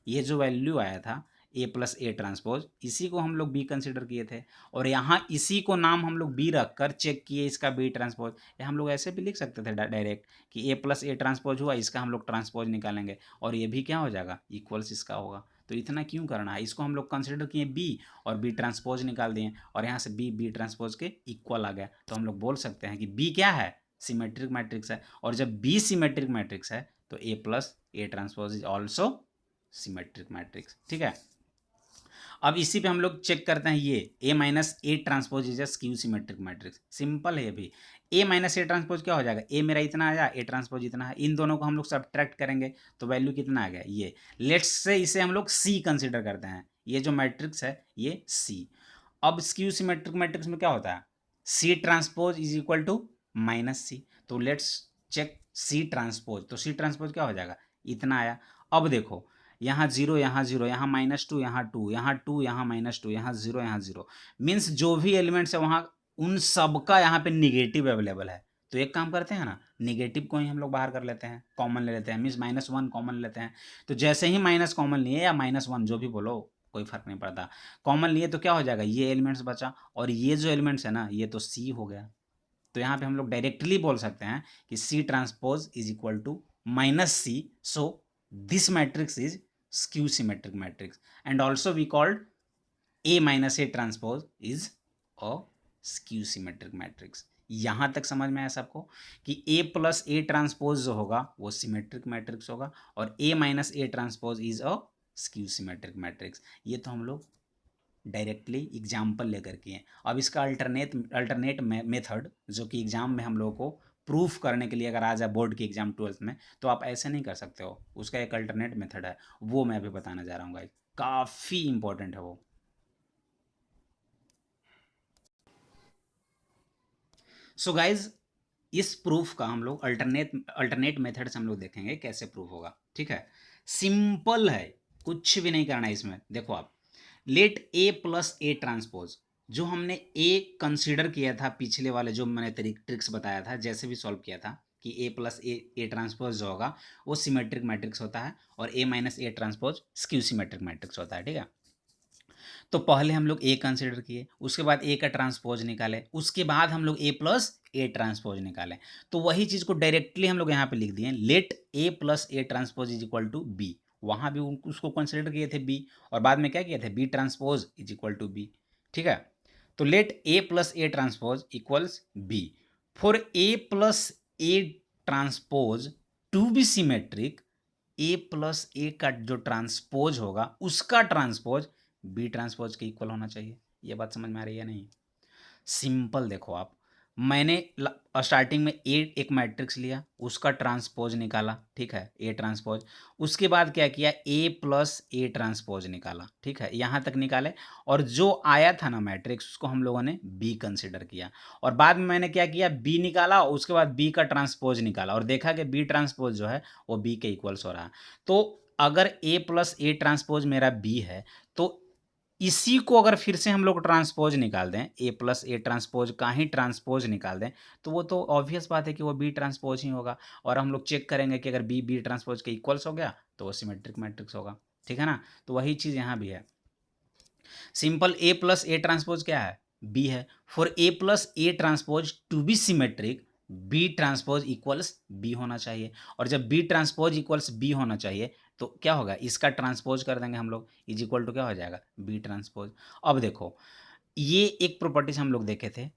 ये जो वैल्यू आया था ए प्लस ए ट्रांसपोज, इसी को हम लोग बी कंसिडर किए थे, और यहाँ इसी को नाम हम लोग बी रखकर चेक किए इसका बी ट्रांसपोज। या हम लोग ऐसे भी लिख सकते थे डायरेक्ट कि ए प्लस ए ट्रांसपोज हुआ, इसका हम लोग ट्रांसपोज निकालेंगे और ये भी क्या हो जाएगा इक्वल्स इसका होगा। तो इतना क्यों करना है, इसको हम लोग कंसिडर किए बी और बी ट्रांसपोज निकाल दिए, और यहाँ से बी बी ट्रांसपोज के इक्वल आ गया। तो हम लोग बोल सकते हैं कि बी क्या है, सिमेट्रिक मैट्रिक्स है, और जब बी सिमेट्रिक मैट्रिक्स है तो A plus A transpose is also symmetric matrix. ठीक है, अब इसी पे हम लोग चेक करते हैं ये A minus A transpose is skew symmetric matrix. Simple है ये भी, ए माइनस ए ट्रांसपोज क्या हो जाएगा, ए मेरा इतना आया ए ट्रांसपोज इतना है, इन दोनों को हम लोग सब्ट्रैक्ट करेंगे तो वैल्यू कितना आ गया ये। लेट्स से इसे हम लोग सी कंसिडर करते हैं, ये जो मैट्रिक्स है ये सी। अब स्क्यू सिमेट्रिक मैट्रिक्स में क्या होता है, C transpose is equal to minus C. तो लेट्स चेक सी ट्रांसपोज, तो सी ट्रांसपोज क्या हो जाएगा इतना आया। अब देखो यहाँ जीरो यहाँ जीरो, यहाँ -2 यहाँ 2 यहाँ 2 यहाँ -2 यहाँ 0 यहाँ 0, मीन्स जो भी एलिमेंट्स है वहाँ उन सब का यहाँ पे निगेटिव अवेलेबल है। तो एक काम करते हैं ना, निगेटिव को ही हम लोग बाहर कर लेते हैं, कॉमन ले लेते हैं, मीन्स -1 कॉमन लेते हैं। तो जैसे ही माइनस कॉमन लिए या -1 जो भी बोलो कोई फर्क नहीं पड़ता, कॉमन लिए तो क्या हो जाएगा ये एलिमेंट्स बचा, और ये जो एलिमेंट्स है ना ये तो सी हो गया। तो यहाँ पे हम लोग डायरेक्टली बोल सकते हैं कि C transpose is equal to -c, so this matrix is skew symmetric matrix, and also we called a minus a transpose is a skew symmetric matrix। यहां तक समझ में आया सबको कि a प्लस ए ट्रांसपोज जो होगा वो सिमेट्रिक मैट्रिक्स होगा, और a minus A transpose is a skew symmetric matrix. ये तो हम लोग डायरेक्टली एग्जाम्पल लेकर किए। अब इसका अल्टरनेट मेथड जो कि एग्जाम में हम लोगों को प्रूफ करने के लिए अगर आ जाए बोर्ड की एग्जाम 12th में, तो आप ऐसे नहीं कर सकते हो, उसका एक अल्टरनेट मेथड है, वो मैं अभी बताने जा रहा हूँ गाइस, काफ़ी इंपॉर्टेंट है वो। सो गाइज इस प्रूफ का हम लोग अल्टरनेट मेथड से हम लोग देखेंगे कैसे प्रूफ होगा। ठीक है, सिंपल है, कुछ भी नहीं करना है इसमें। देखो आप let A plus A transpose, जो हमने ए कंसीडर किया था पिछले वाले जो मैंने ट्रिक्स बताया था, जैसे भी सॉल्व किया था कि ए प्लस ए ट्रांसपोज जो होगा वो सिमेट्रिक मैट्रिक्स होता है, और A minus A transpose skew symmetric matrix होता है। ठीक है, तो पहले हम लोग ए कंसिडर किए, उसके बाद ए का ट्रांसपोज निकाले, उसके बाद हम लोग ए प्लस ए ट्रांसपोज निकाले। तो वही चीज़ को डायरेक्टली हम लोग यहाँ पे लिख दिए, let A plus A transpose is equal to B. वहाँ भी उसको कंसिडर किए थे बी, और बाद में क्या किए थे B transpose is equal to B. ठीक है, तो let A plus A transpose equals B. For A plus A transpose to B symmetric, A plus A का जो ट्रांसपोज होगा उसका ट्रांसपोज बी ट्रांसपोज के इक्वल होना चाहिए। ये बात समझ में आ रही है नहीं, सिंपल। देखो आप, मैंने स्टार्टिंग में ए एक मैट्रिक्स लिया, उसका ट्रांसपोज निकाला, ठीक है ए ट्रांसपोज, उसके बाद क्या किया ए प्लस ए ट्रांसपोज निकाला। ठीक है, यहाँ तक निकाले, और जो आया था ना मैट्रिक्स उसको हम लोगों ने बी कंसिडर किया, और बाद में मैंने क्या किया बी निकाला, उसके बाद बी का ट्रांसपोज निकाला, और देखा कि बी ट्रांसपोज जो है वो बी के इक्वल्स हो रहा है। तो अगर ए प्लस ए ट्रांसपोज मेरा बी है, तो इसी को अगर फिर से हम लोग ट्रांसपोज निकाल दें, ए प्लस ए ट्रांसपोज का ही ट्रांसपोज निकाल दें, तो वो तो ऑब्वियस बात है कि वो बी ट्रांसपोज ही होगा, और हम लोग चेक करेंगे कि अगर बी बी ट्रांसपोज के इक्वल्स हो गया तो वो सिमेट्रिक मैट्रिक्स होगा। ठीक है ना, तो वही चीज़ यहाँ भी है। Simple A plus A transpose क्या है, बी है। For A plus A transpose to B symmetric, B transpose equals B होना चाहिए। और जब बी ट्रांसपोज इक्वल्स बी होना चाहिए तो क्या होगा, इसका ट्रांसपोज कर देंगे हम लोग, इज इक्वल टू क्या हो जाएगा, बी ट्रांसपोज। अब देखो ये एक प्रॉपर्टीज हम लोग देखे थे,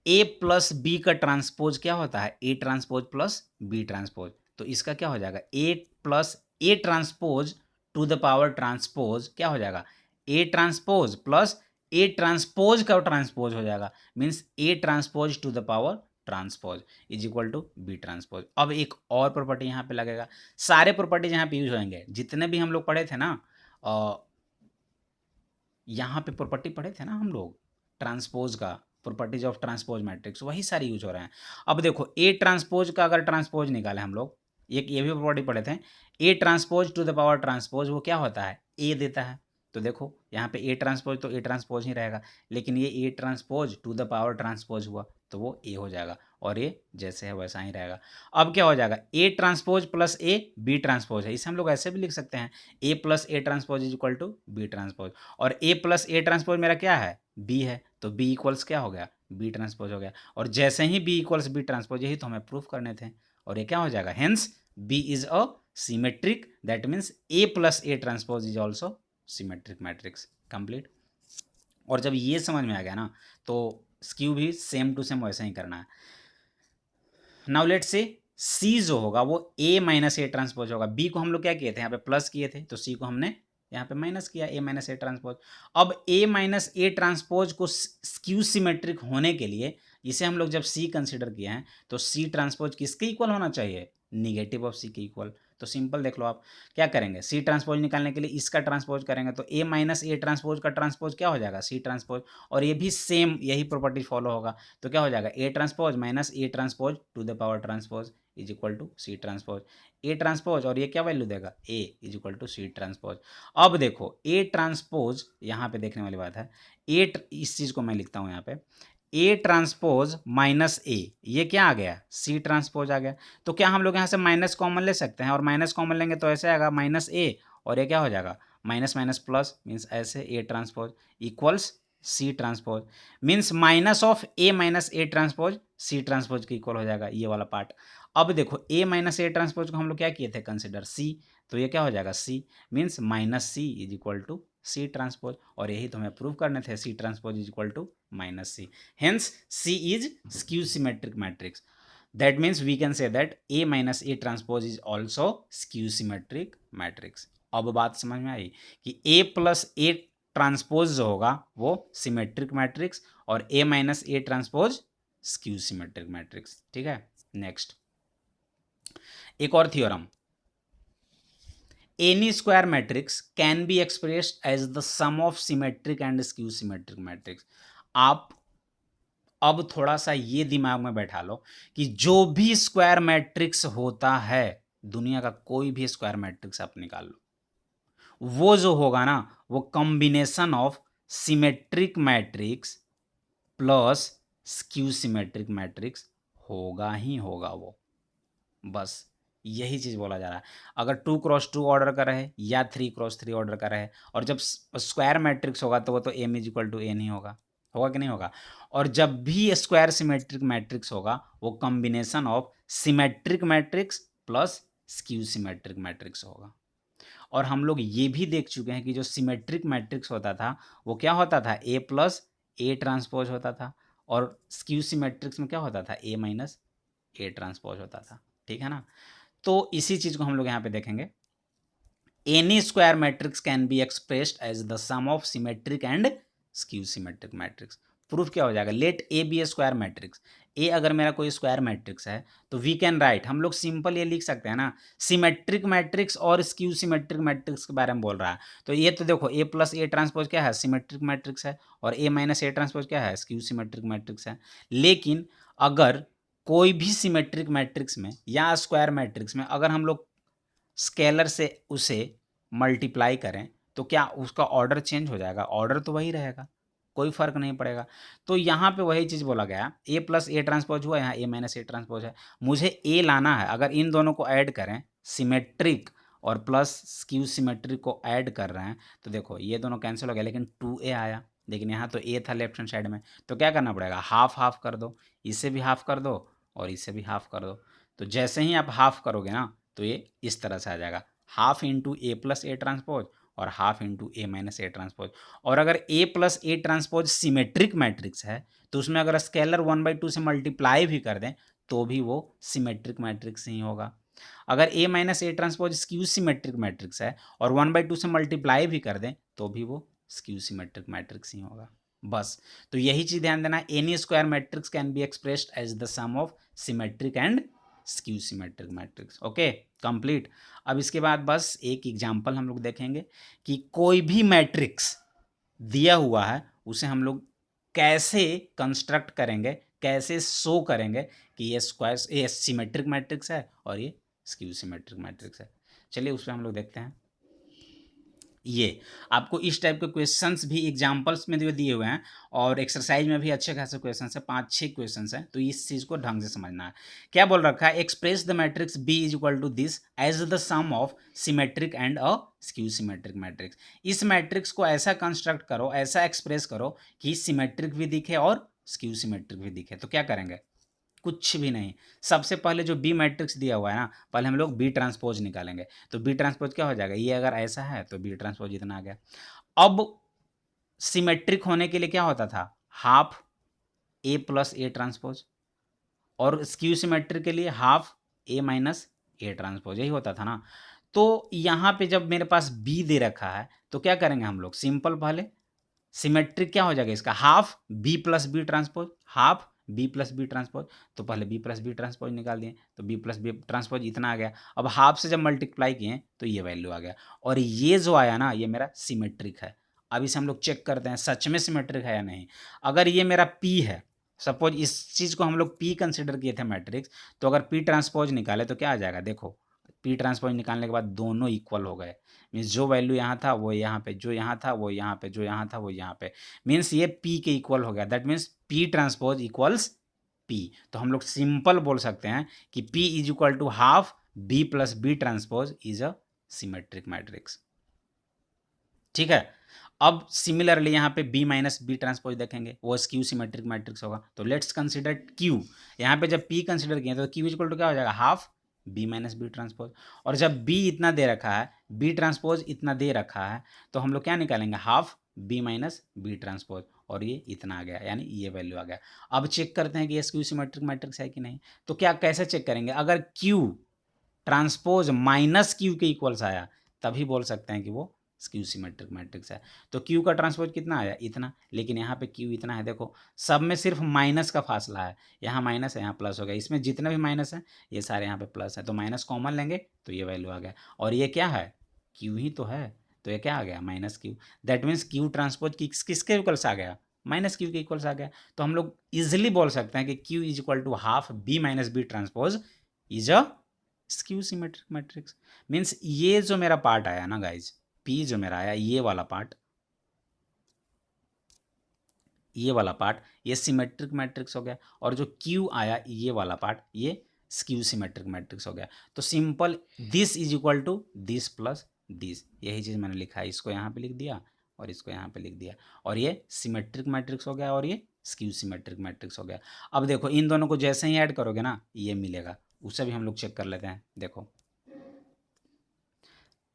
ए प्लस बी का ट्रांसपोज क्या होता है, A transpose plus B transpose. तो इसका क्या हो जाएगा, A plus A transpose to the power transpose क्या हो जाएगा, A transpose plus A transpose का ट्रांसपोज हो जाएगा, means A transpose to the power transpose is equal to B transpose. अब एक और प्रॉपर्टी यहाँ पे लगेगा, सारे प्रॉपर्टीज यहाँ पे यूज होंगे जितने भी हम लोग पढ़े थे ना, यहाँ पे प्रॉपर्टी पढ़े थे ना हम लोग ट्रांसपोज का, प्रॉपर्टीज ऑफ ट्रांसपोज मैट्रिक्स, वही सारे यूज हो रहे हैं। अब देखो ए ट्रांसपोज का अगर ट्रांसपोज निकाले हम लोग, एक ये भी प्रॉपर्टी पढ़े थे, A transpose to the power transpose वो क्या होता है, ए देता है। तो देखो यहाँ पे ए ट्रांसपोज तो ए ट्रांसपोज ही रहेगा, लेकिन ये A transpose to the power transpose हुआ तो वो ए हो जाएगा, और ये जैसे है वैसा ही रहेगा। अब क्या हो जाएगा, A transpose plus A B transpose है, इसे हम लोग ऐसे भी लिख सकते हैं, A plus A transpose is equal to B transpose. और ए प्लस ए ट्रांसपोज मेरा क्या है, बी है, तो बी इक्वल्स क्या हो गया, बी ट्रांसपोज हो गया। और जैसे ही बी इक्वल्स बी ट्रांसपोज, यही तो हमें प्रूफ करने थे, और ये क्या हो जाएगा, hence B is a symmetric, that means A plus A transpose is also symmetric matrix, complete. और जब ये समझ में आ गया ना, तो स्क्यू भी सेम टू सेम वैसा ही करना है। नाउ लेट से सी जो होगा वो ए माइनस ए ट्रांसपोज होगा, बी को हम लोग क्या किए थे, यहाँ पे प्लस किए थे, तो सी को हमने यहाँ पे माइनस किया, ए माइनस ए ट्रांसपोज। अब ए माइनस ए ट्रांसपोज को स्क्यू सिमेट्रिक होने के लिए इसे हम लोग जब सी कंसिडर किए हैं, तो सी ट्रांसपोज किसके इक्वल होना चाहिए, निगेटिव ऑफ सी के इक्वल। तो सिंपल देख लो आप क्या करेंगे, सी ट्रांसपोज निकालने के लिए इसका ट्रांसपोज करेंगे, तो ए माइनस ए ट्रांसपोज का ट्रांसपोज क्या हो जाएगा, सी ट्रांसपोज। और ये भी सेम यही प्रॉपर्टी फॉलो होगा, तो क्या हो जाएगा, A transpose minus A transpose to the power transpose is equal to C transpose, A transpose और ये क्या वैल्यू देगा, A is equal to C transpose. अब देखो ए ट्रांसपोज यहाँ पे देखने वाली बात है, इस चीज़ को मैं लिखता हूँ यहाँ पे, ए ट्रांसपोज माइनस ए, ये क्या आ गया, सी ट्रांसपोज आ गया। तो क्या हम लोग यहाँ से माइनस कॉमन ले सकते हैं, और माइनस कॉमन लेंगे तो ऐसे आएगा माइनस ए, और ये क्या हो जाएगा, माइनस माइनस प्लस, मीन्स ऐसे A transpose equals C transpose, means minus of A minus A transpose C transpose के इक्वल हो जाएगा ये वाला पार्ट। अब देखो ए माइनस ए ट्रांसपोज को हम लोग क्या किए थे, कंसिडर सी, तो ये क्या हो जाएगा, C means minus C is equal to C transpose, और यही तो हमें प्रूव करने थे, C transpose is equal to minus C, hence C is skew symmetric matrix. That means we can say that A minus A transpose is also skew symmetric matrix. अब बात समझ में आई कि A प्लस A ट्रांसपोज जो होगा वो symmetric matrix, और A minus A transpose skew symmetric matrix. ठीक है, नेक्स्ट एक और theorem, any square matrix can be expressed as the sum of symmetric and skew symmetric matrix. आप अब थोड़ा सा ये दिमाग में बैठा लो कि जो भी स्क्वायर मैट्रिक्स होता है, दुनिया का कोई भी स्क्वायर मैट्रिक्स आप निकाल लो, वो जो होगा ना वो combination of symmetric matrix plus skew symmetric matrix होगा ही होगा वो, बस यही चीज़ बोला जा रहा है। अगर 2x2 ऑर्डर का रहे या 3x3 ऑर्डर का रहे, और जब स्क्वायर मैट्रिक्स होगा तो वो तो m is equal to n ही होगा, होगा कि नहीं होगा। और जब भी स्क्वायर सिमेट्रिक मैट्रिक्स होगा वो combination of symmetric matrix plus skew symmetric matrix होगा। और हम लोग ये भी देख चुके हैं कि जो सिमेट्रिक मैट्रिक्स होता था वो क्या होता था, ए प्लस ए ट्रांसपोज होता था, और स्क्यू सिमेट्रिक्स में क्या होता था, ए माइनस ए ट्रांसपोज होता था। ठीक है ना, तो इसी चीज को हम लोग यहाँ पे देखेंगे, any square matrix can be expressed as the sum of symmetric and skew symmetric matrix. Proof क्या हो जाएगा, let A be a square matrix, A अगर मेरा कोई स्क्वायर मैट्रिक्स है तो वी कैन राइट, हम लोग सिंपल ये लिख सकते हैं ना, सिमेट्रिक मैट्रिक्स और स्क्यू सिमेट्रिक मैट्रिक्स के बारे में बोल रहा है, तो ये तो देखो ए प्लस ए ट्रांसपोज क्या है, सिमेट्रिक मैट्रिक्स है, और ए माइनस ए ट्रांसपोज क्या है, स्क्यू सिमेट्रिक मैट्रिक्स है। लेकिन अगर कोई भी सिमेट्रिक मैट्रिक्स में या स्क्वायर मैट्रिक्स में अगर हम लोग स्केलर से उसे मल्टीप्लाई करें तो क्या उसका ऑर्डर चेंज हो जाएगा, ऑर्डर तो वही रहेगा, कोई फर्क नहीं पड़ेगा। तो यहाँ पे वही चीज़ बोला गया, ए प्लस ए ट्रांसपोज हुआ, यहाँ ए माइनस ए ट्रांसपोज है, मुझे ए लाना है, अगर इन दोनों को ऐड करें सिमेट्रिक और प्लस स्क्यू सिमेट्रिक को ऐड कर रहे हैं, तो देखो ये दोनों कैंसिल हो गया, लेकिन 2a आया, लेकिन यहाँ तो a था लेफ्ट हैंड साइड में, तो क्या करना पड़ेगा, हाफ हाफ कर दो, इसे भी हाफ कर दो और इसे भी हाफ कर दो। तो जैसे ही आप हाफ करोगे ना, तो ये इस तरह से आ जाएगा, half into A plus A transpose और half into A minus A transpose. और अगर A plus A transpose symmetric matrix है, तो उसमें अगर स्केलर 1/2 से मल्टीप्लाई भी कर दें तो भी वो सिमेट्रिक मैट्रिक्स ही होगा। अगर A minus A transpose skew symmetric matrix है और 1/2 से मल्टीप्लाई भी कर दें तो भी वो स्क्यू सिमेट्रिक मैट्रिक्स ही होगा। बस, तो यही चीज ध्यान देना, any square matrix can be expressed as the sum of symmetric and skew symmetric matrix. Okay, complete. अब इसके बाद बस एक एग्जांपल हम लोग देखेंगे कि कोई भी मैट्रिक्स दिया हुआ है उसे हम लोग कैसे कंस्ट्रक्ट करेंगे, कैसे शो करेंगे कि ये स्क्वायर, ये सिमेट्रिक मैट्रिक्स है और ये स्क्यू सिमेट्रिक मैट्रिक्स है। चलिए उस पर हम लोग देखते हैं। ये आपको इस टाइप के क्वेश्चंस भी एग्जांपल्स में जो दिए हुए हैं और एक्सरसाइज में भी अच्छे खासे क्वेश्चंस है, 5-6 क्वेश्चंस हैं, तो इस चीज़ को ढंग से समझना है। क्या बोल रखा है, express the matrix B is equal to this as the sum of symmetric and a skew symmetric matrix. इस मैट्रिक्स को ऐसा कंस्ट्रक्ट करो, ऐसा एक्सप्रेस करो कि सिमेट्रिक भी दिखे और स्क्यू सिमेट्रिक भी दिखे। तो क्या करेंगे, कुछ भी नहीं, सबसे पहले जो बी मैट्रिक्स दिया हुआ है ना, पहले हम लोग बी ट्रांसपोज निकालेंगे। तो बी ट्रांसपोज क्या हो जाएगा, ये अगर ऐसा है तो बी ट्रांसपोज इतना आ गया। अब सिमेट्रिक होने के लिए क्या होता था, half A plus A transpose, और स्क्यू सिमेट्रिक के लिए half A minus A transpose, यही होता था ना। तो यहाँ पे जब मेरे पास बी दे रखा है तो क्या करेंगे हम लोग, सिंपल, पहले सिमेट्रिक क्या हो जाएगा इसका, half B plus B transpose, half B plus B transpose. तो पहले बी प्लस बी ट्रांसपोज निकाल दिए, तो बी प्लस बी ट्रांसपोज इतना आ गया। अब हाफ से जब मल्टीप्लाई किए तो ये वैल्यू आ गया, और ये जो आया ना ये मेरा सिमेट्रिक है। अब इसे हम लोग चेक करते हैं सच में सिमेट्रिक है या नहीं। अगर ये मेरा पी है, सपोज इस चीज़ को हम लोग पी कंसिडर किए थे मैट्रिक्स, तो अगर पी ट्रांसपोज निकाले तो क्या आ जाएगा, देखो पी ट्रांसपोज निकालने के बाद दोनों इक्वल हो गए, मीन्स जो वैल्यू यहाँ था वो यहाँ पे, जो यहाँ था वो यहाँ पे, जो यहाँ था वो यहाँ पे, मीन्स ये P के इक्वल हो गया। That means P transpose equals P। तो हम लोग सिंपल बोल सकते हैं कि P is equal to half B plus B transpose is a symmetric matrix. ठीक है, अब सिमिलरली यहाँ पे B माइनस बी ट्रांसपोज देखेंगे, वो स्क्यू सिमेट्रिक मैट्रिक्स होगा। तो लेट्स कंसिडर Q, यहाँ पे जब P कंसिडर किए तो Q इक्वल टू क्या हो जाएगा, half B minus B transpose. और जब B इतना दे रखा है, B ट्रांसपोज इतना दे रखा है, तो हम लोग क्या निकालेंगे, half B minus B transpose, और ये इतना आ गया, यानी ये वैल्यू आ गया। अब चेक करते हैं कि ये स्क्यू सिमेट्रिक मैट्रिक्स है कि नहीं। तो क्या कैसे चेक करेंगे, अगर Q ट्रांसपोज माइनस Q के इक्वल्स आया तभी बोल सकते हैं कि वो स्क्यू सिमेट्रिक मैट्रिक्स है। तो Q का ट्रांसपोज कितना आया, इतना, लेकिन यहाँ पे Q इतना है, देखो सब में सिर्फ माइनस का फासला है, यहाँ माइनस है यहाँ प्लस हो गया, इसमें जितने भी माइनस है ये सारे यहाँ पे प्लस है, तो माइनस कॉमन लेंगे तो ये वैल्यू आ गया। और ये क्या है, Q ही तो है, तो ये क्या आ गया, minus Q। That means Q transpose किसके इक्वल्स आ गया, माइनस Q के इक्वल्स आ गया। तो हम लोग इजिली बोल सकते हैं कि Q is equal to half B minus B transpose is a skew symmetric matrix. Means ये जो मेरा पार्ट आया ना गाइज, P जो मेरा आया ये वाला पार्ट, ये वाला पार्ट ये सिमेट्रिक मैट्रिक्स हो गया, और जो Q आया ये वाला पार्ट ये स्क्यू सिमेट्रिक मैट्रिक्स हो गया। तो simple this is equal to this plus this, यही चीज़ मैंने लिखा है, इसको यहाँ पे लिख दिया और इसको यहाँ पे लिख दिया, और ये सिमेट्रिक मैट्रिक्स हो गया और ये स्क्यू सिमेट्रिक मैट्रिक्स हो गया। अब देखो इन दोनों को जैसे ही ऐड करोगे ना ये मिलेगा, उसे भी हम लोग चेक कर लेते हैं। देखो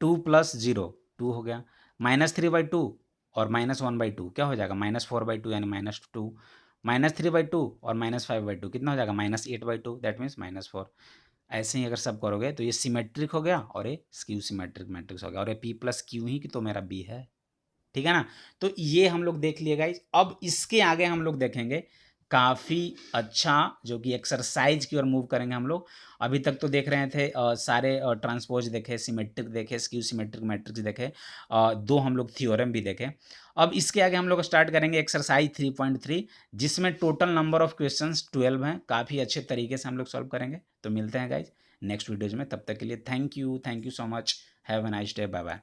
2 प्लस 0 2 हो गया, -3/2 और -1/2 क्या हो जाएगा, -4/2 यानी -2, -3/2 और -5/2 कितना हो जाएगा, -8/2, दैट मीन्स -4। ऐसे ही अगर सब करोगे तो ये सिमेट्रिक हो गया और ये स्क्यू सिमेट्रिक मैट्रिक्स हो गया, और ये P प्लस क्यू ही कि तो मेरा B है। ठीक है ना, तो ये हम लोग देख लिए गाइज। अब इसके आगे हम लोग देखेंगे काफ़ी अच्छा, जो कि एक्सरसाइज की ओर मूव करेंगे हम लोग। अभी तक तो देख रहे थे सारे ट्रांसपोज देखे, सिमेट्रिक देखे, स्क्यू सिमेट्रिक मैट्रिक्स देखे, दो हम लोग थ्योरम भी देखे। अब इसके आगे हम लोग स्टार्ट करेंगे एक्सरसाइज 3.3, जिसमें टोटल नंबर ऑफ क्वेश्चंस 12 हैं। काफ़ी अच्छे तरीके से हम लोग सॉल्व करेंगे। तो मिलते हैं गाइज नेक्स्ट वीडियोज में, तब तक के लिए thank you so much, have a nice day, bye bye.